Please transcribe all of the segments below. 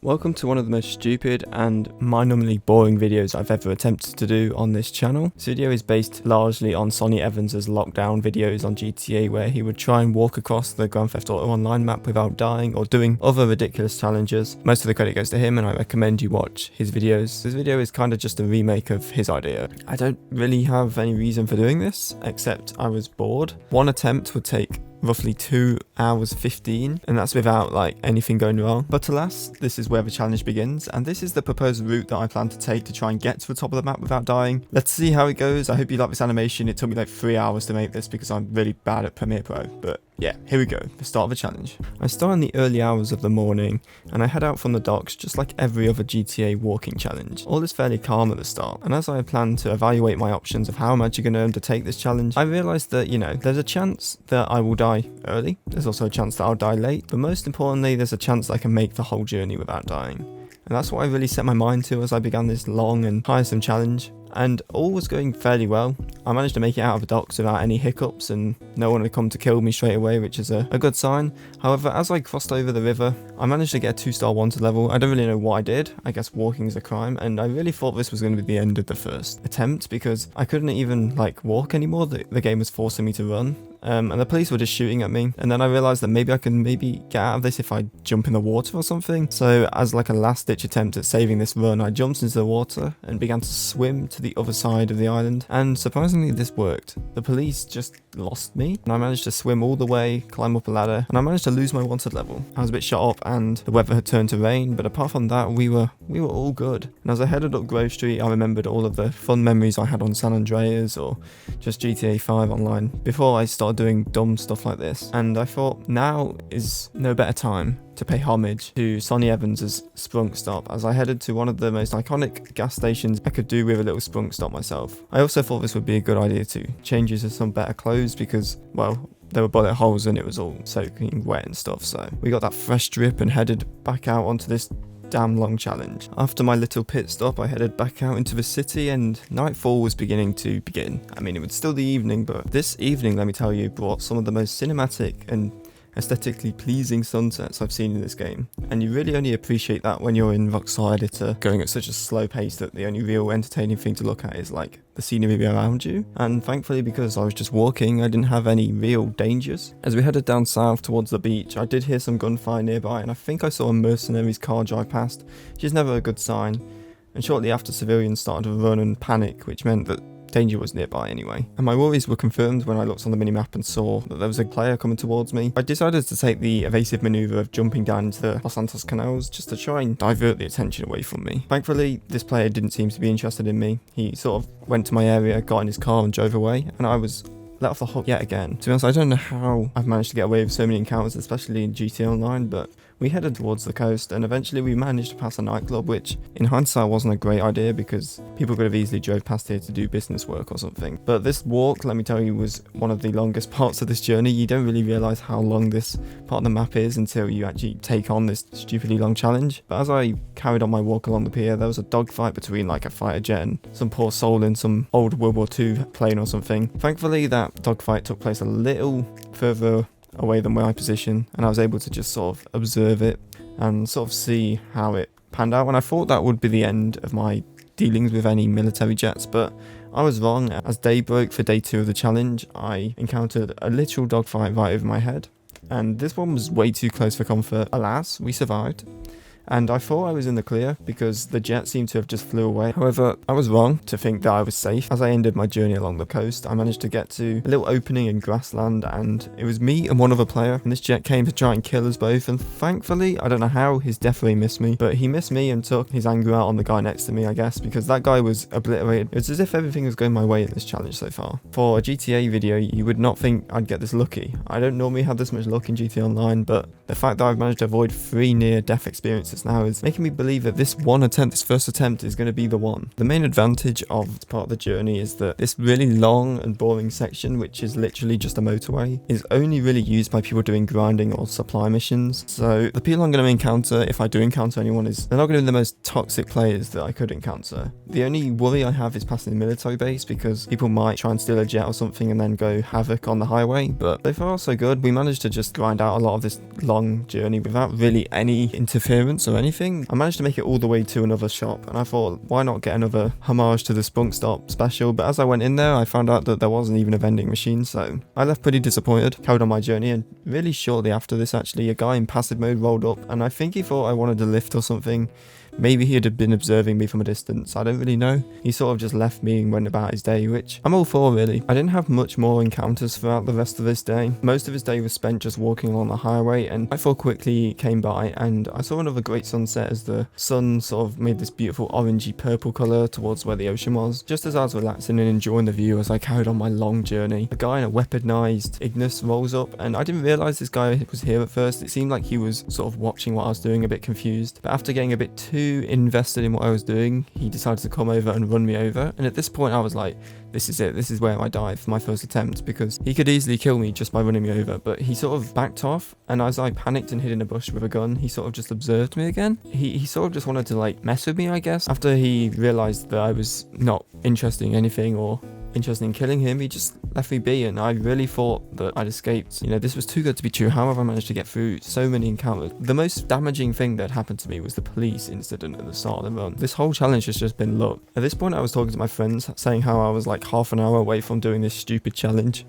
Welcome to one of the most stupid and mind-numbingly boring videos I've ever attempted to do on this channel. This video is based largely on Sonny Evans' lockdown videos on GTA, where he would try and walk across the Grand Theft Auto Online map without dying or doing other ridiculous challenges. Most of the credit goes to him, and I recommend you watch his videos. This video is kind of just a remake of his idea. I don't really have any reason for doing this, except I was bored. One attempt would take roughly 2 hours 15, and that's without anything going wrong. But alas, this is where the challenge begins, and this is the proposed route that I plan to take to try and get to the top of the map without dying. Let's see how it goes. I hope you like this animation. It took me 3 hours to make this because I'm really bad at Premiere Pro, but yeah, here we go, the start of the challenge. I start in the early hours of the morning, and I head out from the docks just like every other GTA walking challenge. All is fairly calm at the start, and as I plan to evaluate my options of how I'm actually going to undertake this challenge, I realise that, there's a chance that I will die early. There's also a chance that I'll die late, but most importantly, there's a chance that I can make the whole journey without dying. And that's what I really set my mind to as I began this long and tiresome challenge. And all was going fairly well. I managed to make it out of the docks without any hiccups, and no one had come to kill me straight away, which is a good sign. However, as I crossed over the river, I managed to get a 2-star wanted level. I don't really know what I did. I guess walking is a crime, and I really thought this was going to be the end of the first attempt because I couldn't even walk anymore. The game was forcing me to run. And the police were just shooting at me, and then I realised that maybe I can get out of this if I jump in the water or something. So as a last ditch attempt at saving this run, I jumped into the water and began to swim to the other side of the island, and surprisingly this worked. The police just lost me, and I managed to swim all the way, climb up a ladder, and I managed to lose my wanted level. I was a bit shut up and the weather had turned to rain, but apart from that we were all good. And as I headed up Grove Street, I remembered all of the fun memories I had on San Andreas or just GTA 5 online before I started doing dumb stuff like this, and I thought now is no better time to pay homage to Sonny Evans' Sprunk Stop as I headed to one of the most iconic gas stations I could do with a little Sprunk Stop myself. I also thought this would be a good idea to change into some better clothes because, well, there were bullet holes and it was all soaking wet and stuff, so we got that fresh drip and headed back out onto this damn long challenge. After my little pit stop, I headed back out into the city, and nightfall was beginning to begin. I mean, it was still the evening, but this evening, let me tell you, brought some of the most cinematic and aesthetically pleasing sunsets I've seen in this game, and you really only appreciate that when you're in Rockstar Editor going at such a slow pace that the only real entertaining thing to look at is the scenery around you. And thankfully, because I was just walking, I didn't have any real dangers. As we headed down south towards the beach, I did hear some gunfire nearby, and I think I saw a mercenary's car drive past, which is never a good sign. And shortly after, civilians started to run and panic, which meant that danger was nearby anyway. And my worries were confirmed when I looked on the minimap and saw that there was a player coming towards me. I decided to take the evasive maneuver of jumping down into the Los Santos canals just to try and divert the attention away from me. Thankfully, this player didn't seem to be interested in me. He sort of went to my area, got in his car and drove away, and I was let off the hook yet again. To be honest, I don't know how I've managed to get away with so many encounters, especially in GTA Online, but we headed towards the coast, and eventually we managed to pass a nightclub, which in hindsight wasn't a great idea because people could have easily drove past here to do business work or something. But this walk, let me tell you, was one of the longest parts of this journey. You don't really realise how long this part of the map is until you actually take on this stupidly long challenge. But as I carried on my walk along the pier, there was a dogfight between a fighter jet and some poor soul in some old World War II plane or something. Thankfully, that dogfight took place a little further away than where I position, and I was able to just sort of observe it and sort of see how it panned out. And I thought that would be the end of my dealings with any military jets, but I was wrong. As day broke for day 2 of the challenge, I encountered a literal dogfight right over my head, and this one was way too close for comfort. Alas, we survived, and I thought I was in the clear because the jet seemed to have just flew away. However, I was wrong to think that I was safe. As I ended my journey along the coast, I managed to get to a little opening in grassland, and it was me and one other player, and this jet came to try and kill us both, and thankfully, I don't know how, his death ray missed me, but he missed me and took his anger out on the guy next to me, I guess, because that guy was obliterated. It's as if everything was going my way in this challenge so far. For a GTA video, you would not think I'd get this lucky. I don't normally have this much luck in GTA Online, but the fact that I've managed to avoid 3 near-death experiences now is making me believe that this first attempt is going to be the one. The main advantage of this part of the journey is that this really long and boring section, which is literally just a motorway, is only really used by people doing grinding or supply missions. So the people I'm going to encounter, if I do encounter anyone, is they're not going to be the most toxic players that I could encounter. The only worry I have is passing the military base because people might try and steal a jet or something and then go havoc on the highway, but so far so good. We managed to just grind out a lot of this long journey without really any interference or anything. I managed to make it all the way to another shop, and I thought, why not get another homage to the Spunk Stop special? But as I went in there, I found out that there wasn't even a vending machine, so I left pretty disappointed, carried on my journey, and really shortly after this actually, a guy in passive mode rolled up, and I think he thought I wanted a lift or something. Maybe he had been observing me from a distance, I don't really know. He sort of just left me and went about his day, which I'm all for really. I didn't have much more encounters throughout the rest of his day. Most of his day was spent just walking along the highway, and nightfall quickly came by and I saw another great sunset as the sun sort of made this beautiful orangey purple colour towards where the ocean was. Just as I was relaxing and enjoying the view as I carried on my long journey, a guy in a weaponized Ignis rolls up, and I didn't realise this guy was here at first. It seemed like he was sort of watching what I was doing, a bit confused, but after getting a bit too invested in what I was doing, he decided to come over and run me over, and at this point I was like, this is it, this is where I die for my first attempt, because he could easily kill me just by running me over. But he sort of backed off, and as I panicked and hid in a bush with a gun, he sort of just observed me again. He sort of just wanted to like mess with me, I guess. After he realized that I was not interested in anything or interested in killing him, he just left me be, and I really thought that I'd escaped. You know, this was too good to be true. How have I managed to get through so many encounters? The most damaging thing that happened to me was the police incident at the start of the run. This whole challenge has just been luck. At this point I was talking to my friends, saying how I was like half an hour away from doing this stupid challenge,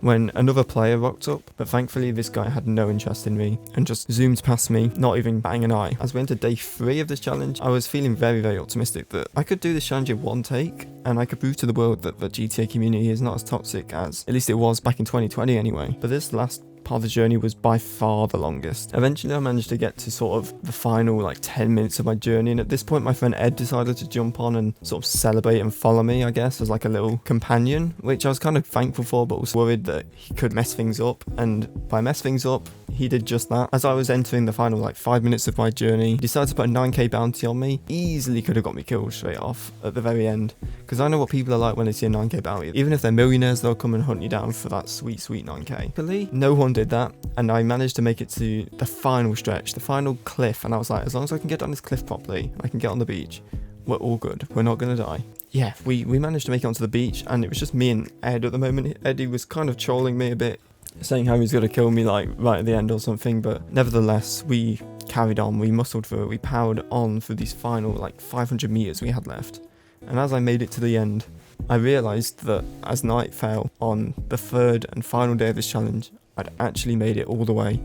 when another player rocked up, but thankfully this guy had no interest in me and just zoomed past me, not even batting an eye. As we entered day 3 of this challenge, I was feeling very, very optimistic that I could do this challenge in one take, and I could prove to the world that the GTA community is not as toxic as, at least it was back in 2020 anyway. But this last part of the journey was by far the longest. Eventually I managed to get to sort of the final like 10 minutes of my journey, and at this point my friend Ed decided to jump on and sort of celebrate and follow me, I guess, as like a little companion, which I was kind of thankful for, but was worried that he could mess things up, and by mess things up, he did just that. As I was entering the final like 5 minutes of my journey, he decided to put a 9k bounty on me. Easily could have got me killed straight off at the very end, because I know what people are like when they see a 9k bounty. Even if they're millionaires, they'll come and hunt you down for that sweet 9k. Luckily, no one did that, and I managed to make it to the final stretch, the final cliff, and I was like, as long as I can get down this cliff properly, I can get on the beach, we're all good, we're not gonna die. Yeah, we managed to make it onto the beach, and it was just me and Ed at the moment. Eddie was kind of trolling me a bit, saying how he was gonna kill me like right at the end or something, but nevertheless we carried on, we muscled through it, we powered on for these final like 500 meters we had left. And as I made it to the end, I realized that as night fell on the 3rd and final day of this challenge, I'd actually made it all the way.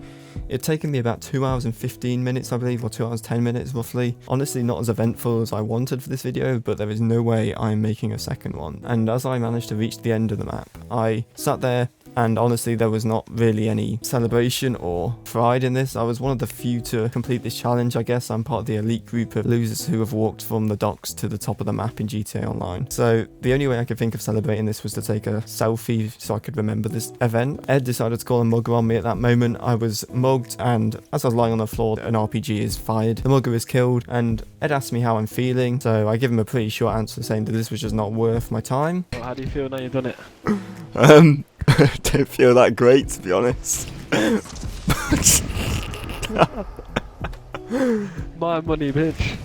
It had taken me about 2 hours and 15 minutes, I believe, or 2 hours 10 minutes roughly. Honestly, not as eventful as I wanted for this video, but there is no way I'm making a second one. And as I managed to reach the end of the map, I sat there, and honestly there was not really any celebration or pride in this. I was one of the few to complete this challenge, I guess. I'm part of the elite group of losers who have walked from the docks to the top of the map in GTA Online. So the only way I could think of celebrating this was to take a selfie so I could remember this event. Ed decided to call a mugger on me at that moment. I was mugged, and as I was lying on the floor, an RPG is fired. The mugger is killed, and Ed asked me how I'm feeling, so I give him a pretty short answer saying that this was just not worth my time. Well, how do you feel now you've done it? Don't feel that great, to be honest. My money, bitch.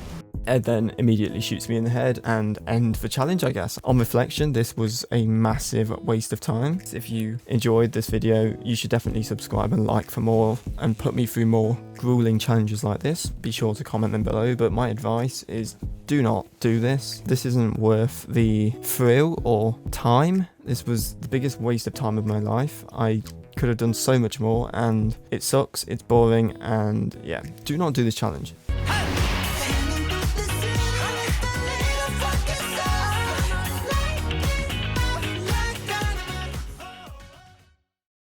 Ed then immediately shoots me in the head and ends the challenge, I guess. On reflection, this was a massive waste of time. If you enjoyed this video, you should definitely subscribe and like for more, and put me through more grueling challenges like this. Be sure to comment them below, but my advice is do not do this. This isn't worth the thrill or time. This was the biggest waste of time of my life. I could have done so much more, and it sucks, it's boring, and yeah, do not do this challenge.